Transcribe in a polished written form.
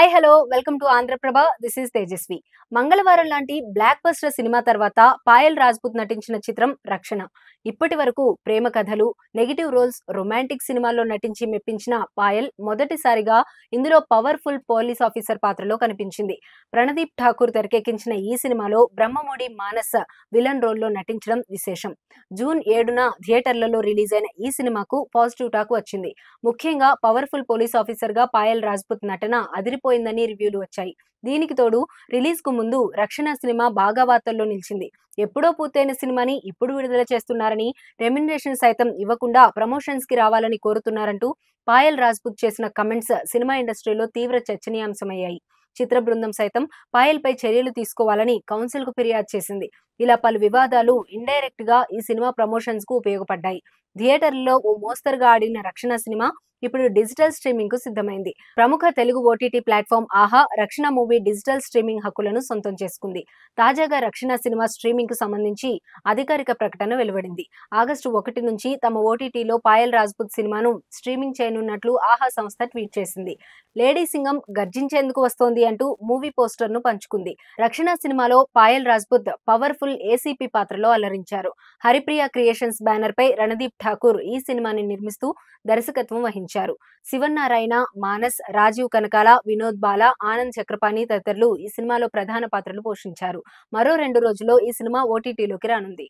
Hi hello welcome to Andhraprabha. This is Tejaswi. మంగళవారం లాంటి block buster cinema తర్వాత పాయల్ రాజ్పుత్ నటించిన చిత్రం రక్షణ. ఇప్పటి వరకు ప్రేమ కథలు, నెగిటివ్ రోల్స్, రొమాంటిక్ సినిమాల్లో నటించి మెప్పించిన పాయల్ మొదటిసారిగా ఇందులో పవర్ఫుల్ పోలీస్ ఆఫీసర్ పాత్రలో కనిపించింది. ప్రణదీప్ ఠాకూర్ తెరకెక్కించిన ఈ సినిమాలో బ్రహ్మముడి మానస్ విలన్ రోల్లో నటించడం విశేషం. జూన్ 7న థియేటర్లలో రిలీజ్ అయిన ఈ సినిమాకు పాజిటివ్ టాక్ వచ్చింది. ముఖ్యంగా పవర్ఫుల్ పోలీస్ ఆఫీసర్ గా పాయల్ రాజ్పుత్ నటన అదిరిపోయిందని రివ్యూలు వచ్చాయి. దీనికి తోడు రిలీజ్ కు ముందు రక్షణ సినిమా బాగా వార్తల్లో నిలిచింది. ఎప్పుడో పూర్తయిన సినిమాని ఇప్పుడు విడుదల చేస్తున్నారని, రెమ్యునరేషన్ సైతం ఇవ్వకుండా ప్రమోషన్స్ కి రావాలని కోరుతున్నారంటూ పాయల్ రాజ్పుత్ చేసిన కమెంట్స్ సినిమా ఇండస్ట్రీలో తీవ్ర చర్చనీయాంశమయ్యాయి. చిత్ర బృందం సైతం పాయల్ పై చర్యలు తీసుకోవాలని కౌన్సిల్ కు ఫిర్యాదు చేసింది. ఇలా పలు వివాదాలు ఇండైరెక్ట్ గా ఈ సినిమా ప్రమోషన్స్ కు ఉపయోగపడ్డాయి. థియేటర్లలో ఓ మోస్తరుగా ఆడిన రక్షణ సినిమా ఇప్పుడు డిజిటల్ స్ట్రీమింగ్ కు సిద్ధమైంది. ప్రముఖ తెలుగు ఓటీటీ ప్లాట్ఫామ్ ఆహా రక్షణ మూవీ డిజిటల్ స్ట్రీమింగ్ హక్కులను సొంతం చేసుకుంది. తాజాగా రక్షణ సినిమా స్ట్రీమింగ్ కు సంబంధించి అధికారిక ప్రకటన వెలువడింది. ఆగస్టు 1 నుంచి తమ ఓటీటీలో పాయల్ రాజ్పుత్ సినిమాను స్ట్రీమింగ్ చేయనున్నట్లు ఆహా సంస్థ ట్వీట్ చేసింది. లేడీ సింగం గర్జించేందుకు వస్తోంది అంటూ మూవీ పోస్టర్ ను పంచుకుంది. రక్షణ సినిమాలో పాయల్ రాజ్పుత్ పవర్ఫుల్ ఏసీపీ పాత్రలో అలరించారు. హరిప్రియ క్రియేషన్స్ బ్యానర్ పై రణదీప్ ఠాకూర్ ఈ సినిమాని నిర్మిస్తూ దర్శకత్వం వహించారు. శివన్నారాయణ, మానస్, రాజీవ్ కనకాల, వినోద్ బాల, ఆనంద్ చక్రపాణి తదితరులు ఈ సినిమాలో ప్రధాన పాత్రలు పోషించారు. మరో 2 రోజుల్లో ఈ సినిమా ఓటీటీలోకి రానుంది.